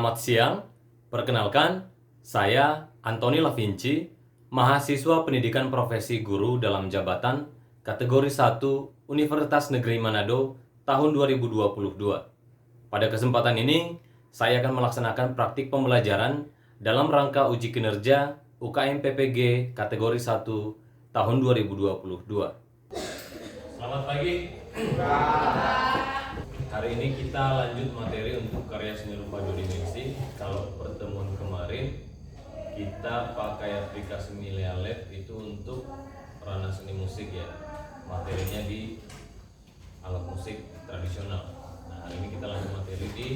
Selamat siang, perkenalkan, saya Antoni Lavinci, mahasiswa pendidikan profesi guru dalam jabatan kategori 1 Universitas Negeri Manado tahun 2022. Pada kesempatan ini, saya akan melaksanakan praktik pembelajaran dalam rangka uji kinerja UKM PPG kategori 1 tahun 2022. Selamat pagi. Hari ini kita lanjut materi untuk karya seni rupa 2 dimensi. Kalau pertemuan kemarin kita pakai aplikasi Milea Lab itu untuk ranah seni musik ya. Materinya di alat musik tradisional. Nah, hari ini kita lanjut materi di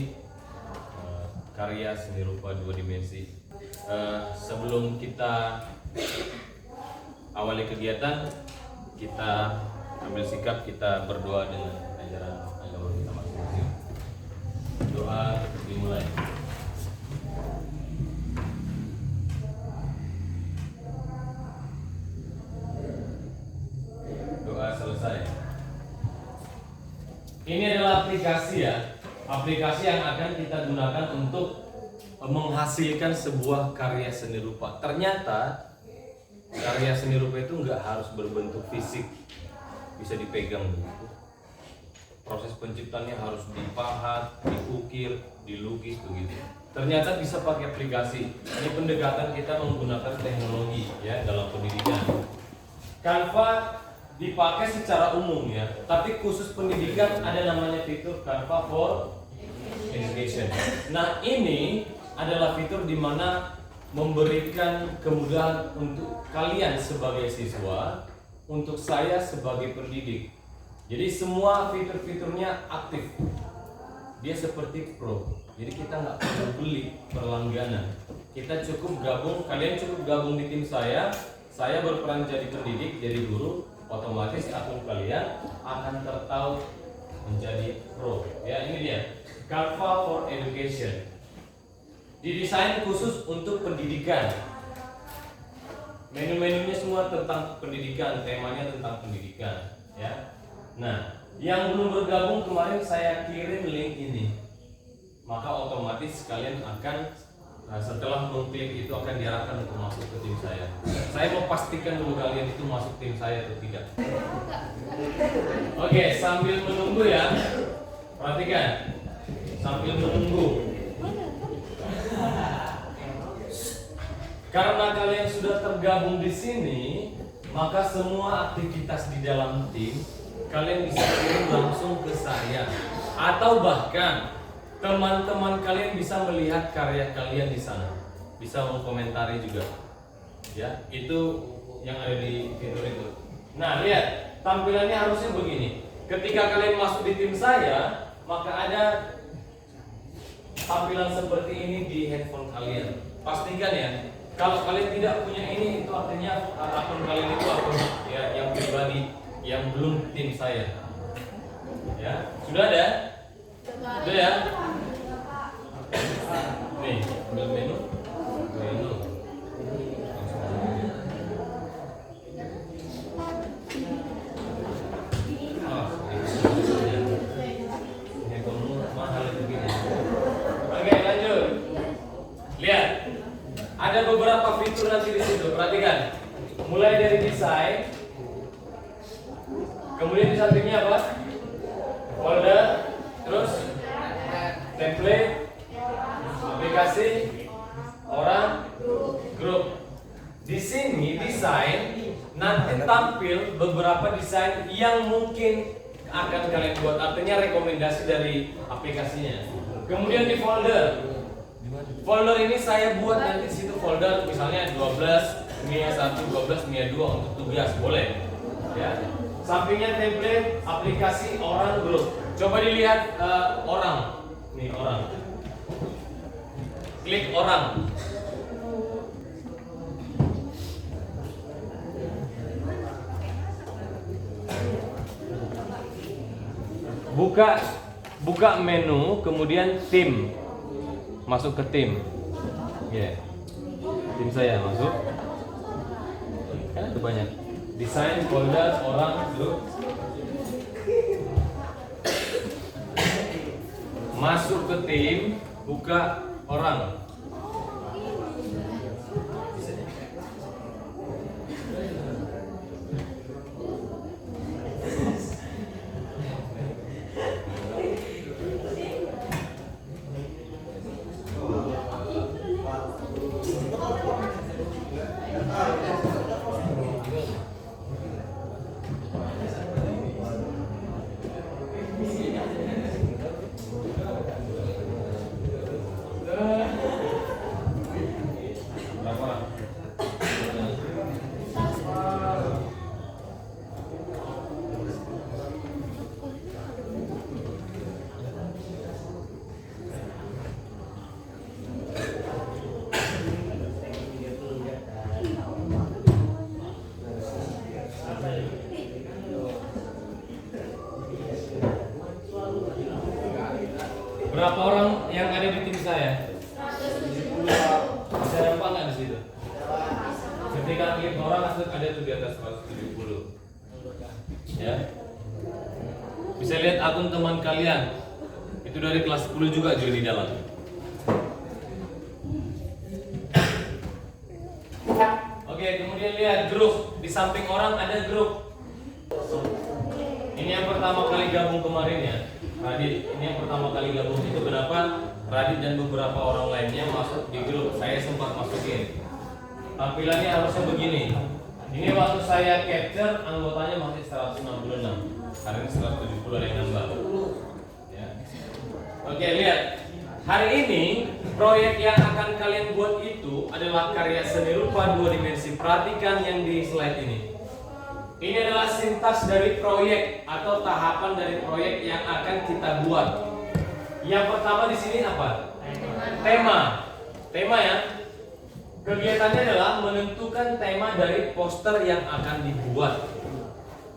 karya seni rupa 2 dimensi. Sebelum kita awali kegiatan, kita ambil sikap, kita berdoa dengan ajaran agama kita masing-masing. Doa dimulai. Doa selesai. Ini adalah aplikasi ya, aplikasi yang akan kita gunakan untuk menghasilkan sebuah karya seni rupa. Ternyata karya seni rupa itu nggak harus berbentuk fisik, bisa dipegang begitu. Proses penciptanya harus dipahat, diukir, dilukis begitu. Ternyata bisa pakai aplikasi. Ini pendekatan kita menggunakan teknologi ya dalam pendidikan. Canva dipakai secara umum ya, tapi khusus pendidikan ada namanya fitur Canva for Education. Nah, ini adalah fitur di mana memberikan kemudahan untuk kalian sebagai siswa, untuk saya sebagai pendidik. Jadi semua fitur-fiturnya aktif. Dia seperti pro. Jadi kita nggak perlu beli berlangganan. Kita cukup gabung, kalian cukup gabung di tim saya. Saya berperan jadi pendidik, jadi guru. Otomatis akun kalian akan tertaut menjadi pro. Ya, ini dia. Canva for Education. Didesain khusus untuk pendidikan. Menu-menunya semua tentang pendidikan, temanya tentang pendidikan, ya. Nah, yang belum bergabung kemarin saya kirim link ini. Maka otomatis kalian akan setelah mengklik itu akan diarahkan untuk masuk ke tim saya. Saya mau pastikan dulu kalian itu masuk tim saya atau tidak. Oke, sambil menunggu ya. Perhatikan. Sambil menunggu. Karena kalian sudah tergabung di sini, maka semua aktivitas di dalam tim kalian bisa kirim langsung ke saya, atau bahkan teman-teman kalian bisa melihat karya kalian di sana, bisa mengkomentari juga. Ya, itu yang ada di fitur itu. Nah, lihat tampilannya harusnya begini. Ketika kalian masuk di tim saya, maka ada tampilan seperti ini di handphone kalian. Pastikan ya. Kalau kalian tidak punya ini, itu artinya akun kalian itu akun ya yang pribadi, yang belum tim saya. Ya, sudah ada? Sudah ya? Nih, ambil menu. Menu. Oke, lanjut. Lihat. Ada beberapa fitur nanti di situ. Perhatikan. Mulai dari desain. Kemudian di sampingnya apa? Folder, terus template, aplikasi, orang, grup. Di sini desain nanti tampil beberapa desain yang mungkin akan kalian buat. Artinya rekomendasi dari aplikasinya. Kemudian di folder. Folder ini saya buat nanti di situ folder misalnya 12 Mia 1, 12 Mia 2 untuk tugas, boleh. Ya. Sampingnya template, aplikasi, orang, grup. Coba dilihat orang. Nih orang. Klik orang. Buka menu, kemudian tim. Masuk ke tim. Ya. Tim saya masuk. Kan ada banyak. Desain, folder, orang, grup. Masuk ke tim, buka orang. Berapa orang yang ada di tim saya? Bisa nampak nggak di situ? Ketika klik orang langsung ada tuh di atas 170. Ya. Bisa lihat akun teman kalian. Itu dari kelas 10 juga di dalam. Oke, kemudian lihat grup. Di samping orang ada grup. Ini yang pertama kali gabung kemarin ya. Radit, ini yang pertama kali gabung. Itu kenapa Radit dan beberapa orang lainnya masuk di grup. Saya sempat masukin. Tampilannya harusnya begini. Ini waktu saya capture anggotanya masih 166. Hari ini 170 ada yang nambah. Ya. Oke, lihat. Hari ini proyek yang akan kalian buat itu adalah karya seni rupa 2 dimensi. Perhatikan yang di slide ini. Ini adalah sintaks dari proyek atau tahapan dari proyek yang akan kita buat. Yang pertama di sini apa? Tema. Tema ya. Kegiatannya adalah menentukan tema dari poster yang akan dibuat.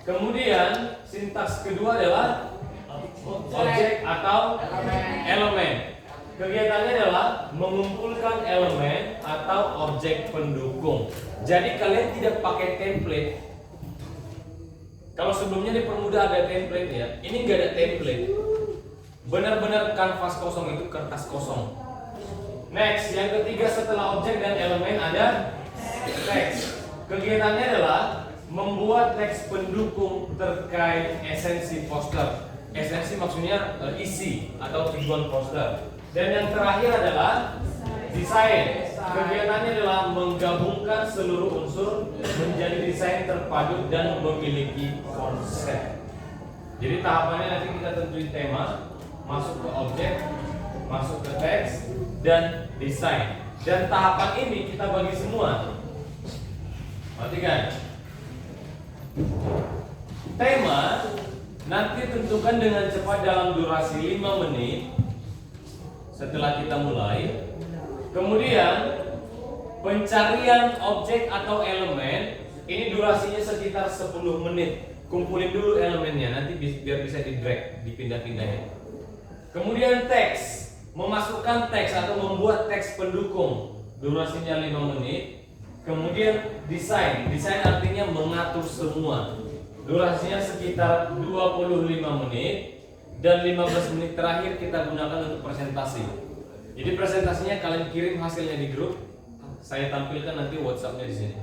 Kemudian sintaks kedua adalah objek atau elemen. Kegiatannya adalah mengumpulkan elemen atau objek pendukung. Jadi kalian tidak pakai template. Kalau sebelumnya di Permuda ada template ya, ini nggak ada template. Benar-benar kanvas kosong, itu kertas kosong. Next, yang ketiga setelah objek dan elemen ada teks. Kegiatannya adalah membuat teks pendukung terkait esensi poster. Esensi maksudnya isi atau tujuan poster. Dan yang terakhir adalah desain. Kegiatannya adalah menggabungkan seluruh unsur menjadi desain terpadu dan memiliki konsep. Jadi tahapannya nanti kita tentuin tema, masuk ke objek, masuk ke teks, dan desain. Dan tahapan ini kita bagi semua. Perhatikan. Tema nanti tentukan dengan cepat dalam durasi 5 menit setelah kita mulai. Kemudian pencarian objek atau elemen ini durasinya sekitar 10 menit. Kumpulin dulu elemennya, nanti biar bisa di drag, dipindah-pindahin. Kemudian teks, memasukkan teks atau membuat teks pendukung, durasinya 5 menit. Kemudian desain, desain artinya mengatur semua, durasinya sekitar 25 menit. Dan 15 menit terakhir kita gunakan untuk presentasi. Jadi presentasinya kalian kirim hasilnya di grup, saya tampilkan nanti WhatsApp-nya di sini.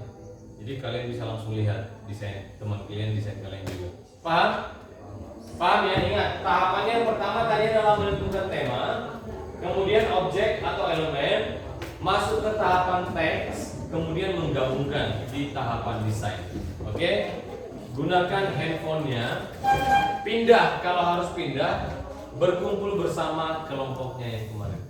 Jadi kalian bisa langsung lihat desain teman kalian, desain kalian juga. Paham? Paham ya? Ingat, tahapannya yang pertama tadi adalah menentukan tema, kemudian objek atau elemen, masuk ke tahapan teks, kemudian menggabungkan di tahapan desain. Oke? Gunakan handphonenya, pindah kalau harus pindah, berkumpul bersama kelompoknya yang kemarin.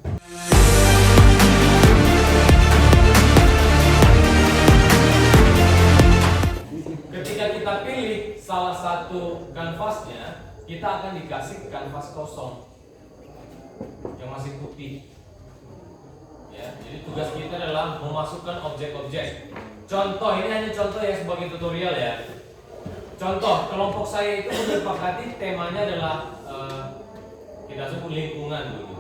Ketika kita pilih salah satu kanvasnya, kita akan dikasih kanvas kosong yang masih putih. Ya, jadi tugas kita adalah memasukkan objek-objek. Contoh, ini hanya contoh ya sebagai tutorial ya. Contoh, kelompok saya itu menyepakati temanya adalah kita sebut lingkungan dulu.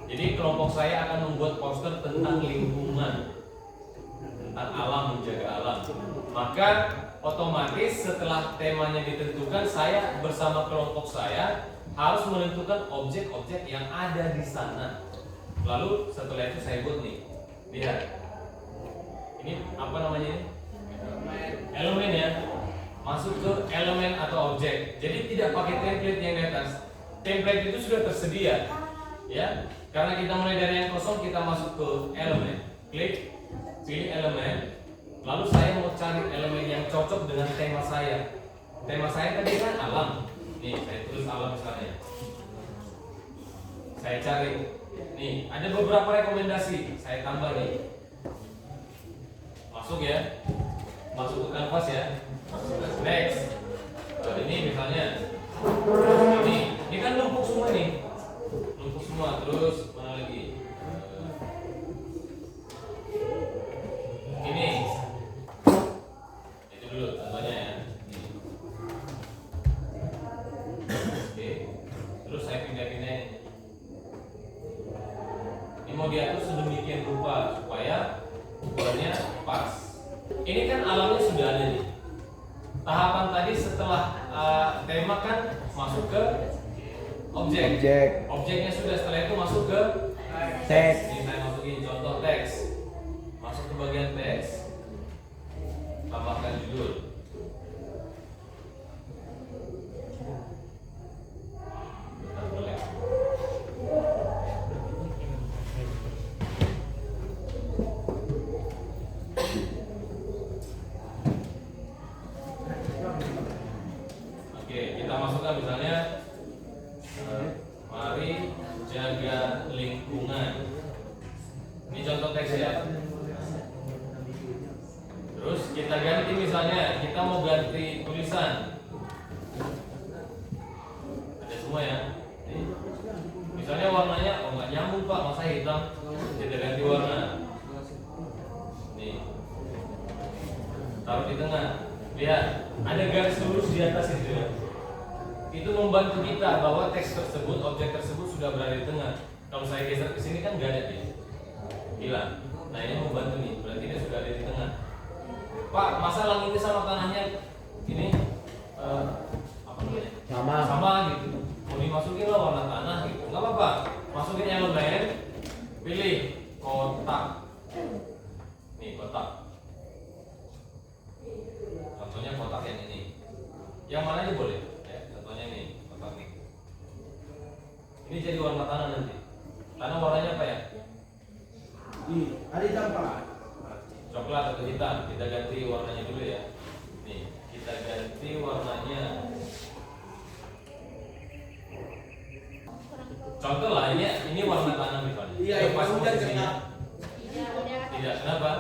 Jadi kelompok saya akan membuat poster tentang lingkungan, tentang alam, menjaga alam. Maka otomatis setelah temanya ditentukan, saya bersama kelompok saya harus menentukan objek-objek yang ada di sana. Lalu setelah itu saya buat nih, lihat. Ini apa namanya ini? Elemen ya. Masuk ke elemen atau objek. Jadi tidak pakai template yang di atas. Template itu sudah tersedia, ya. Karena kita mulai dari yang kosong, kita masuk ke elemen. Klik, pilih elemen. Lalu saya mau cari elemen yang cocok dengan tema saya. Tema saya tadi kan alam. Nih, saya tulis alam misalnya. Saya cari. Nih, ada beberapa rekomendasi. Saya tambah nih. Masuk ya. Masuk ke kanvas ya. Next. Ini misalnya. Ini kan numpuk semua nih. Numpuk semua. Terus mana lagi? Ini. Itu dulu contohnya ya. Oke. Terus saya pindah-pindahin. Ini mau diatur sedemikian rupa supaya ukurannya pas. Ini kan alamnya sudah ada nih. Tahapan tadi setelah tema kan masuk ke objek. Objeknya sudah, setelah itu masuk ke teks. Ini saya masukin contoh teks. Masuk ke bagian teks. Tambahkan judul. Bentar, boleh. Oke, kita masukkan misalnya mari jaga lingkungan. Ini contoh teks ya. Terus kita ganti misalnya, kita mau ganti tulisan. Ada semua ya. Nih. Misalnya warnanya, oh nggak nyambung Pak, masa hitam? Kita ganti warna. Nih. Taruh di tengah. Lihat, ada garis lurus di atas itu ya. Itu membantu kita bahwa teks tersebut, objek tersebut sudah berada di tengah. Kalau saya geser ke sini kan nggak ada dia, hilang. Nah ini membantu nih, berarti dia sudah ada di tengah. Pak, masa langitnya sama tanahnya ini apa namanya? Sama gitu. Mau dimasukin lah warna tanah gitu, nggak apa-apa. Masukin elemen, pilih kotak. Nih kotak. Contohnya kotak yang ini. Yang mana aja boleh. Contohnya nih, kotak nih. Ini jadi warna tanah nanti. Tanah warnanya apa ya? Ada hitam Pak. Coklat atau hitam. Kita ganti warnanya dulu ya. Nih, kita ganti warnanya. Contoh lah, ini warna tanah misalnya. Iya, pas udah posisinya. Tidak, kenapa?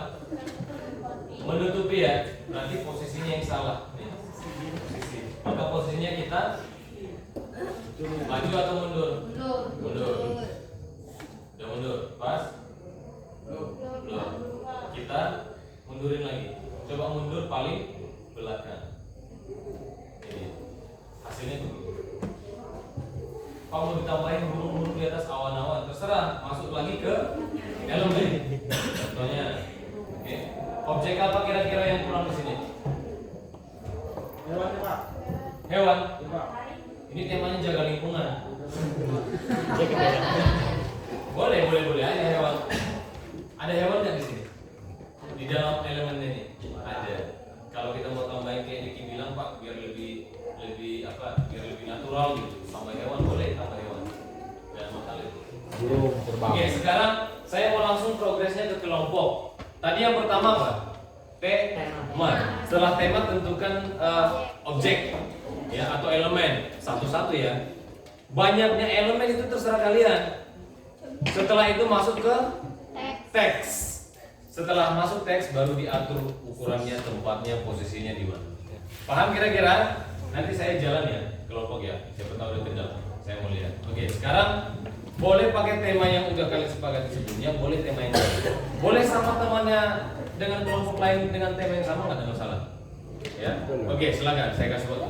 Menutupi ya. Berarti posisinya yang salah. Nih, posisi. Maka posisinya kita maju atau mundur? Mundur. Udah mundur, pas? Belum. Kita mundurin lagi. Coba mundur paling belakang. Ini hasilnya begitu. Pak mau ditambahin burung-burung di atas awan-awan, terserah. Masuk lagi ke elemen. Contohnya, oke. Objek apa kira-kira yang kurang di sini? Hewan Pak. Hewan. Ya, Pak. Ini temanya jaga lingkungan. boleh aja hewan. Ada hewan nggak di sini? Di dalam elemen ini ada. Kalau kita mau tambahin kayak Diki bilang Pak, biar lebih natural gitu. Tambah hewan boleh, tambah hewan. Jangan masalah itu. Oke, sekarang saya mau langsung progresnya ke kelompok. Tadi yang pertama apa? Tema. Setelah tema tentukan objek ya atau elemen satu-satu ya. Banyaknya elemen itu terserah kalian. Setelah itu masuk ke teks. Setelah masuk teks baru diatur ukurannya, tempatnya, posisinya di mana. Paham kira-kira? Nanti saya jalan ya kelompok ya. Siapa tahu udah kenal. Saya mau lihat. Oke, sekarang boleh pakai tema yang udah kalian sepakati sebelumnya, boleh tema yang lain. Boleh sama temannya dengan kelompok lain dengan tema yang sama, nggak ada masalah. Ya. Oke, silakan saya kasih waktu.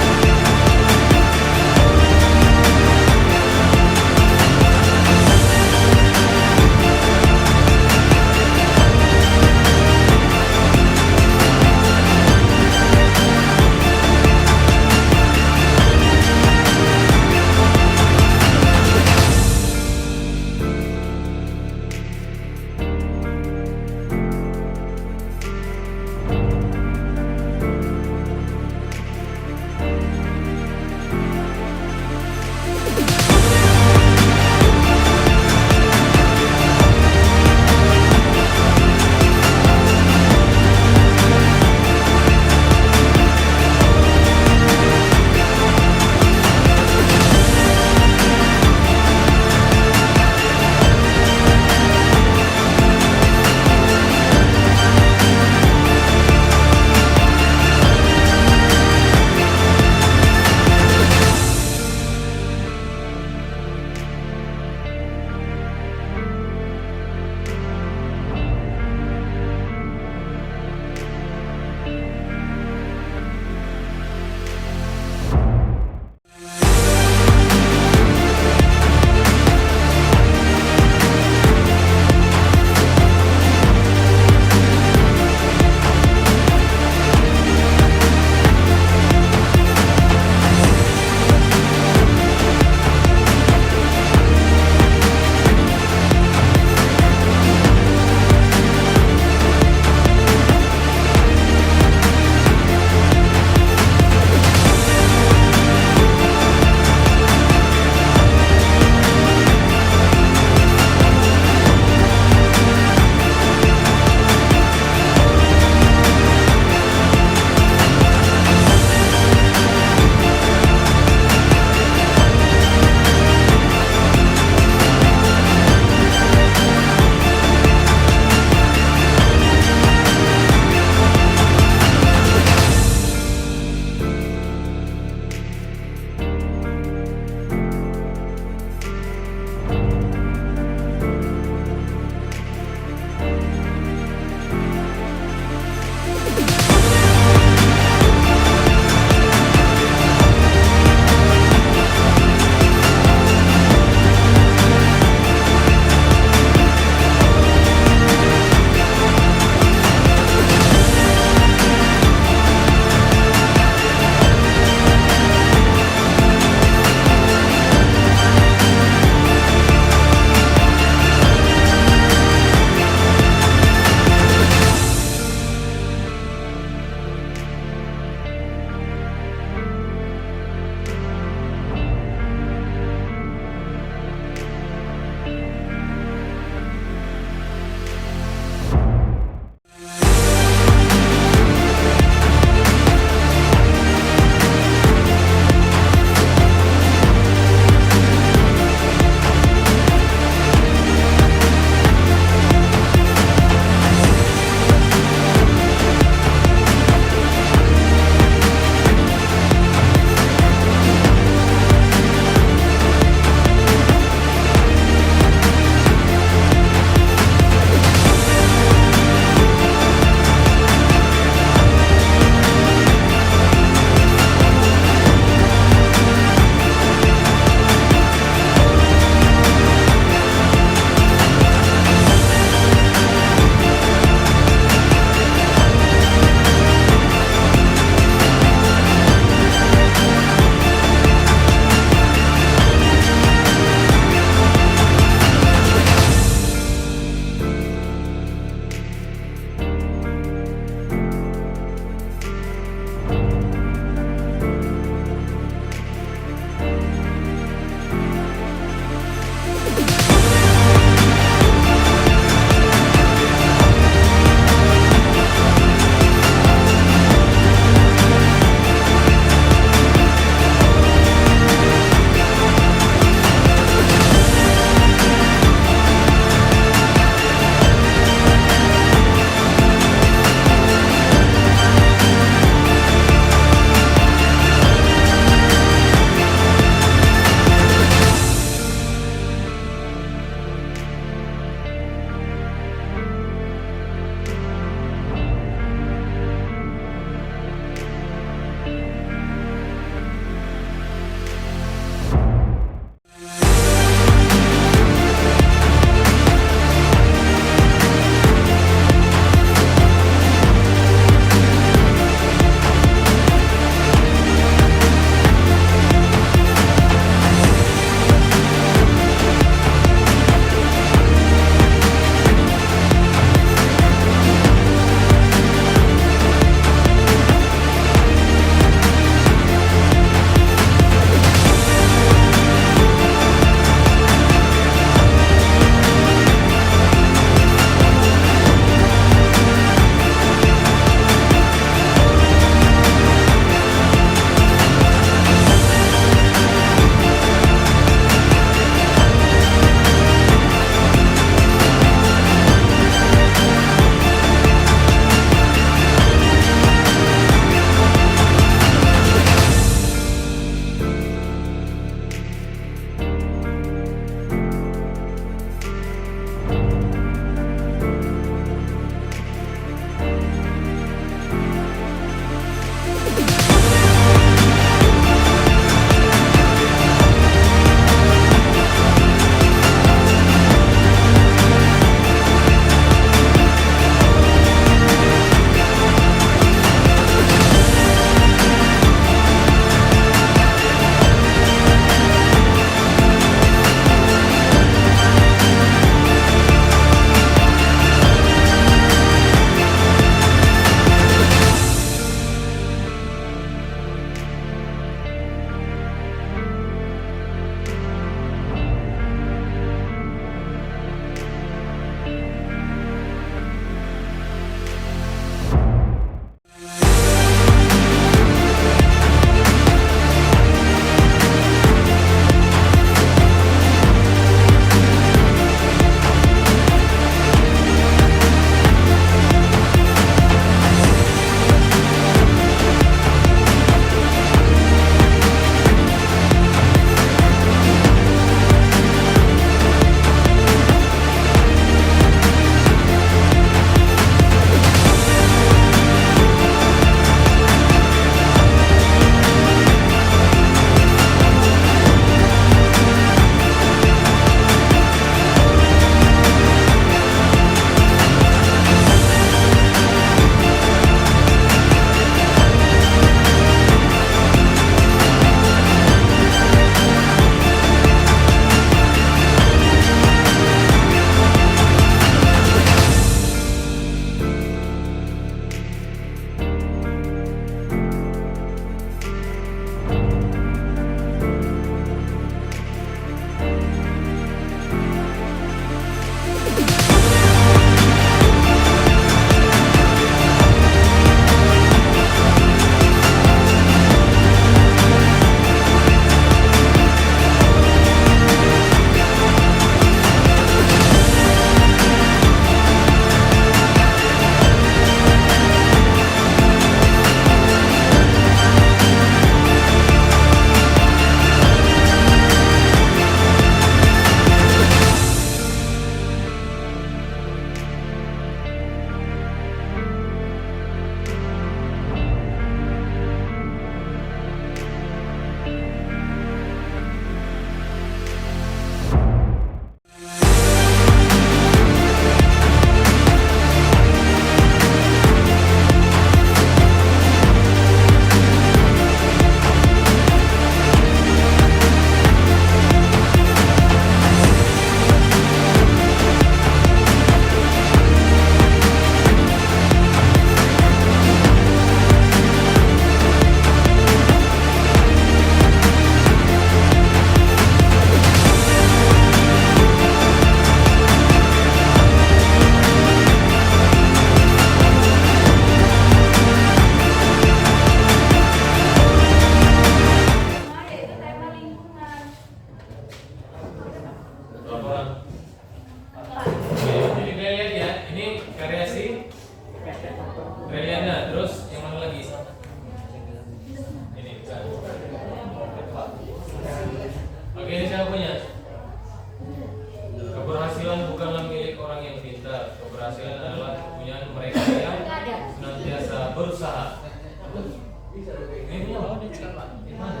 Yang mana?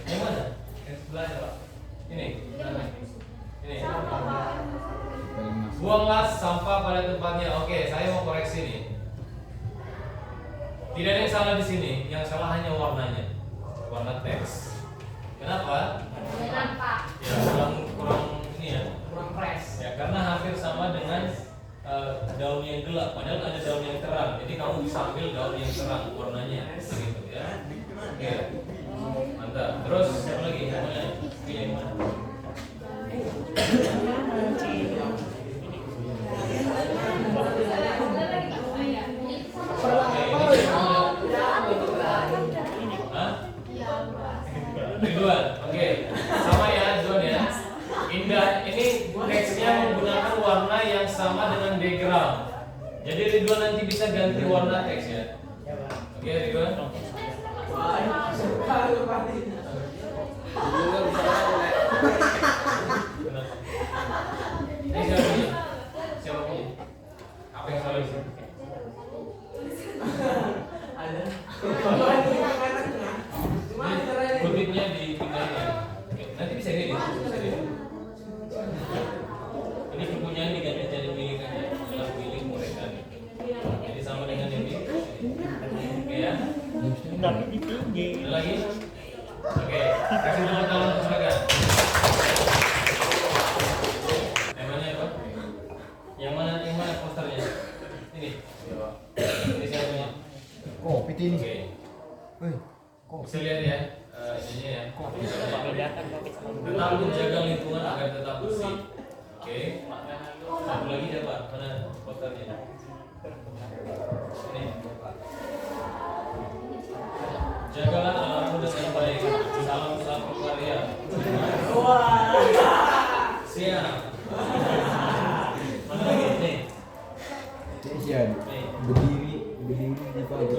Yang mana? Yang sebelahnya Pak. Ini. Ini. Buanglah sampah pada tempatnya. Oke, saya mau koreksi nih. Tidak ada yang salah di sini. Yang salah hanya warnanya. Warna teks. Kenapa? Ya kurang ini ya. Kurang fresh. Ya karena hampir sama dengan daun yang gelap. Padahal ada daun yang terang. Jadi kamu bisa ambil daun yang terang warnanya. Gitu ya. Oke. Mantap. Terus apa lagi? Yang mana? Pilih yang mana? Ridwan, oke, sama ya Ridwan ya. Indah, ini teksnya menggunakan warna yang sama dengan background. Jadi Ridwan nanti bisa ganti warna teks ya. Oke Ridwan. Ini siapa punya? Siapa punya? Apa yang salah di sini? Ada. Kutipnya ditinggalin ya. Oke, nanti bisa ini deh. Bisa deh. Ini kepunyaan diganti jadi milikannya. Adalah milik mereka. Jadi sama dengan yang ini. Oke ya. Ada lagi? Oke, kasih tepuk tangan untuk mereka. Temanya apa? Yang mana posternya? Ini. Ini siapa punya? Kopi ini. Oke. Bisa lihat ya, ininya ya. Tetap menjaga lingkungan agar tetap bersih. Oke. Satu lagi siapa? Mana posternya? Ini. Jagalah alammu dengan baik. Salam satu karya. Siap. Mana lagi? Nih. Asian. Berdiri di pagi.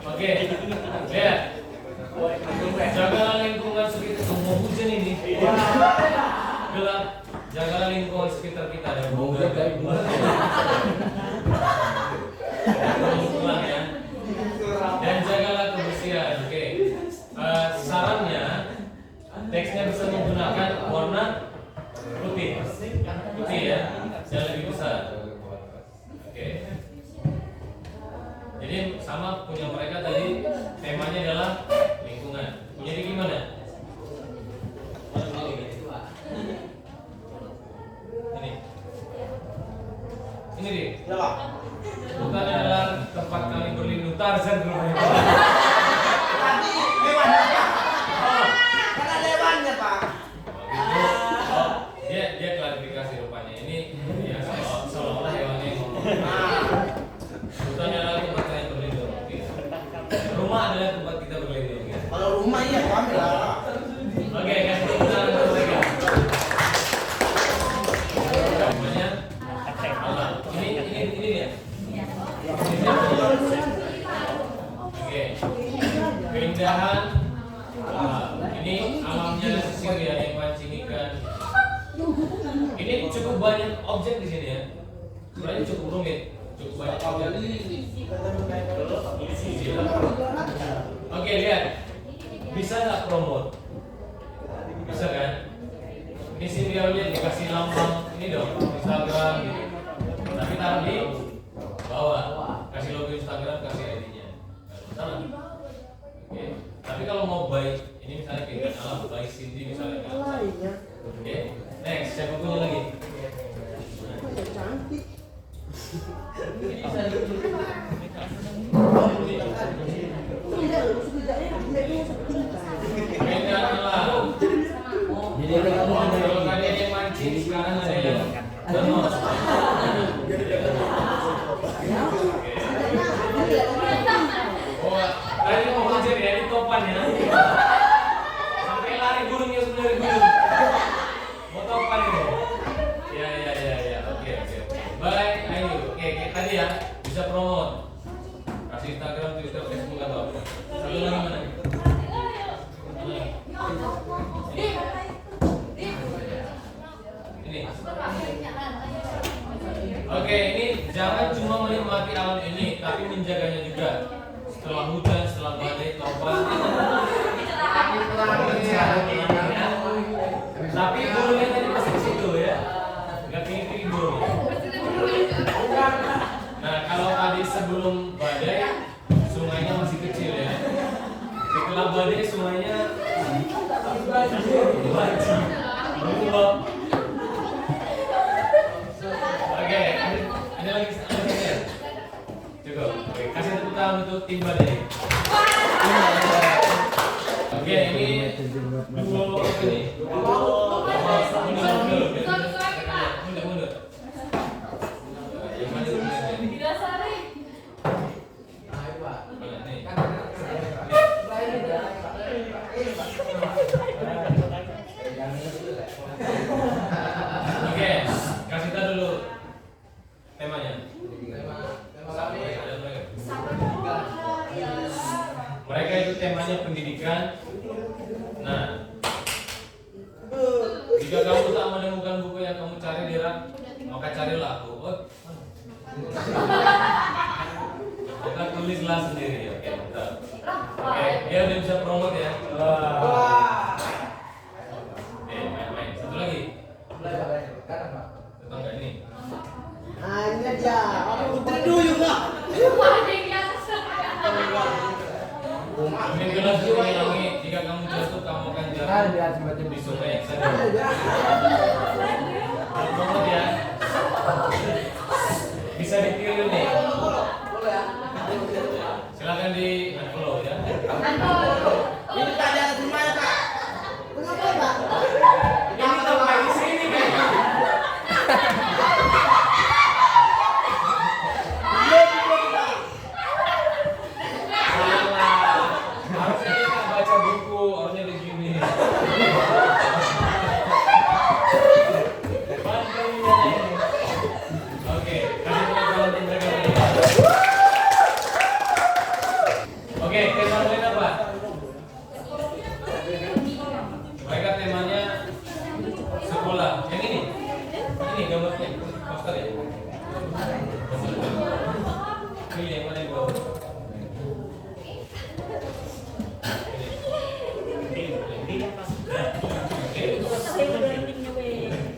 Oke, lihat. Jagalah lingkungan sekitar. Mau hujan ini. Gelap. Jagalah lingkungan sekitar kita dan bunga dari bunga. Pulang ya. Dan jagalah kebersihan. Oke. Sarannya, teksnya bisa menggunakan warna putih ya, yang lebih besar. Oke. Jadi sama punya mereka tadi temanya adalah lingkungan. Punya di gimana? Ini nih. Bukan adalah tempat kami berlindung. Tarzan rumahnya. Dia klarifikasi rupanya ini ya seolah-olah hewannya yang ngomong. Hutan adalah tempat kalian berlindung. Rumah adalah tempat kita berlindung. Kalau rumah iya kami lah. Oke, kasih tepuk tangan untuk mereka. Namanya Allah. Ini dia. Oke. Keindahan. Ini alamnya sisir ya yang mancing ikan. Ini cukup banyak objek di sini ya. Sebenarnya cukup rumit, cukup banyak objek. Oke, lihat. Bisa nggak promote? Bisa kan? Ini sih dia lihat dikasih lambang ini dong, Instagram gitu. Tapi taruh di bawah. Kasih logo Instagram, kasih ID-nya. Salah. Oke. Tapi kalau mau buy, ini misalnya kayak alam buy Cindy misalnya. Oke. Next, siapa punya lagi? Cantik. Beda alam. Jadi ada kamu Kalau tadi ada yang mancing, sekarang ada yang danau. Oh, tadi mau hujan ya di topan ya. Sampai lari burungnya sebenarnya gunung. Mau topan itu. Ya. Oke. Baik, ayo. Oke, tadi ya bisa promote. Kasih Instagram, Twitter, Facebook atau apa. Satu lagi mana? Ini. Oke, ini jangan cuma menikmati alam ini, tapi menjaganya juga. Setelah hujan, setelah badai, tobat. Tapi gurunya tadi masih di situ ya, nggak tinggi gurunya. Nah, kalau tadi sebelum badai, sungainya masih kecil ya. Setelah badai, sungainya berubah. Oke, ada lagi ya? Cukup. Oke, kasih tepuk tangan untuk tim badai. Oke, ini duo ini. Mundur. Yang mana ini? Oke, kasih tahu dulu temanya. Mereka itu temanya pendidikan. Nah, jika kamu tak menemukan buku yang kamu cari di rak, maka carilah aku. Maka tulislah sendiri. Oke, bentar. Oke, dia udah bisa promote ya. Oke, main. Satu lagi. Tetangga ini. Nah, ini aja. Aku terduyung lah. Mungkin gelas ini jika kamu jatuh, kamu akan jatuh di sungai yang sadar. Promote ya. Bisa ditiru nih. Silakan di unfollow ya. Ini tak ada di mana, Kak? Kenapa, Pak? Ini sampai di sini kan. Salah. Harusnya kita baca buku, harusnya begini. Bantunya ini. Oke, kasih tepuk tangan untuk mereka. Oke, tema lain apa? Mereka temanya sekolah. Yang ini gambarnya, poster ya. Pilih yang mana yang bawah.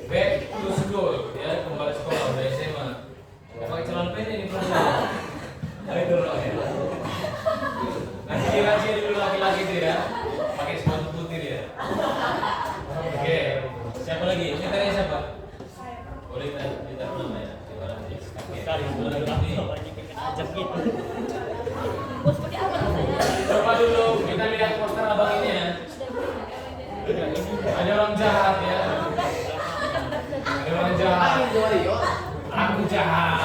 Back to school, ya kembali sekolah udah SMA. Pakai celana pendek ini perempuan. Ayo dulu ya. Nanti dirahasia dulu laki-laki itu ya. Pakai sepatu putih dia. Oke, siapa lagi? Ini tanya siapa? Boleh kita nama ya. Gimana sih? Coba dulu kita lihat poster abang ini ya. Ada orang jahat ya. Ada orang jahat. Aku jahat.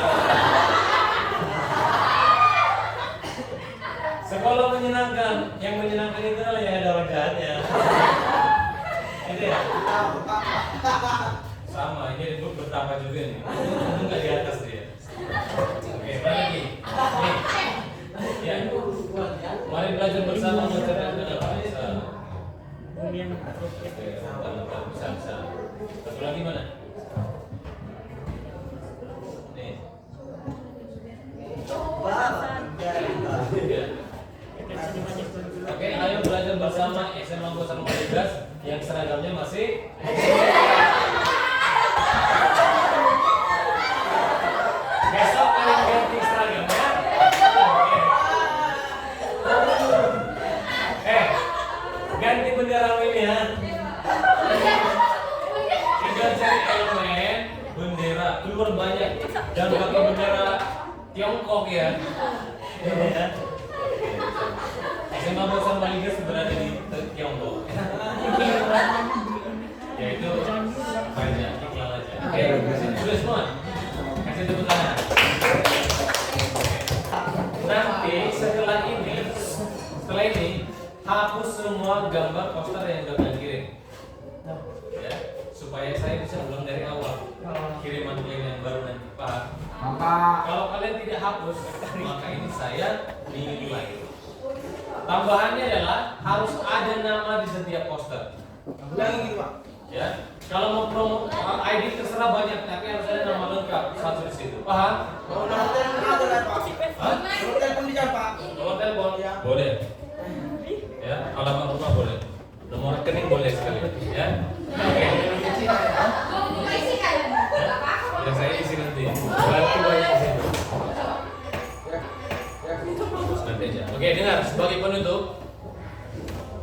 Sekolah menyenangkan. Yang menyenangkan itu adalah yang ada orang jahatnya. Itu ya. Sama, ini itu betapa juga nih. Itu nggak di atas dia. Oke, balik lagi. Nih. Ya. Mari belajar bersama menceritakan bangsa. Bisa. Satu lagi mana? Nih. Oke, ayo belajar bersama SMA Bosan Maligas yang seragamnya masih. Besok kalian ganti seragam ya. Ganti bendera ini ya. Tinggal cari elemen bendera keluar banyak. Jangan pakai bendera Tiongkok ya. SMA Bosan Maligas berada di Tiongkok. Ya itu banyak iklan aja. Oke, sudah semua. Kasih tepuk tangan. Nanti setelah ini hapus semua gambar poster yang udah kalian kirim. Ya, supaya saya bisa ulang dari awal. Kiriman kalian yang baru nanti, Pak. Kalau kalian tidak hapus, maka ini saya nilai. Tambahannya adalah harus ada nama di setiap poster. Ya, kalau mau promo ID terserah banyak, tapi harus ada nama lengkap satu di situ. Paham? Mau nomor telepon ada lah Pak. Hah? Nomor telepon bisa Pak. Nomor telepon? Ya. Boleh. Ya, alamat rumah boleh. Nomor rekening boleh sekali. Ya. Oke. Ya saya isi nanti. Berarti banyak sih. Nanti aja. Oke, dengar sebagai penutup.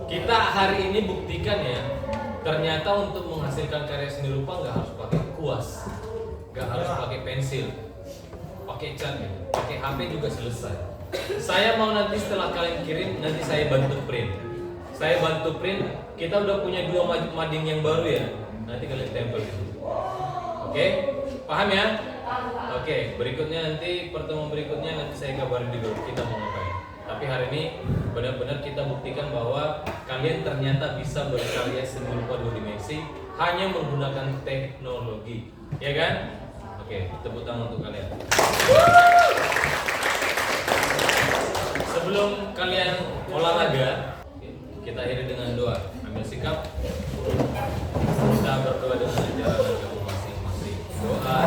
Kita hari ini buktikan ya. Ternyata untuk menghasilkan karya seni rupa nggak harus pakai kuas, nggak harus pakai pensil, pakai cat, gitu. Pakai HP juga selesai. Saya mau nanti setelah kalian kirim, nanti saya bantu print. Saya bantu print. Kita udah punya 2 mading yang baru ya. Nanti kalian tempel itu. Oke, paham ya? Oke, berikutnya nanti pertemuan berikutnya nanti saya kabarin di grup kita mau ngapain. Tapi hari ini benar-benar kita buktikan bahwa kalian ternyata bisa berkarya seni rupa 2 dimensi hanya menggunakan teknologi, ya kan? Oke, tepuk tangan untuk kalian. Sebelum kalian olahraga, kita akhiri dengan doa. Ambil sikap. Kita berdoa dengan ajaran agama masing-masing. Doa.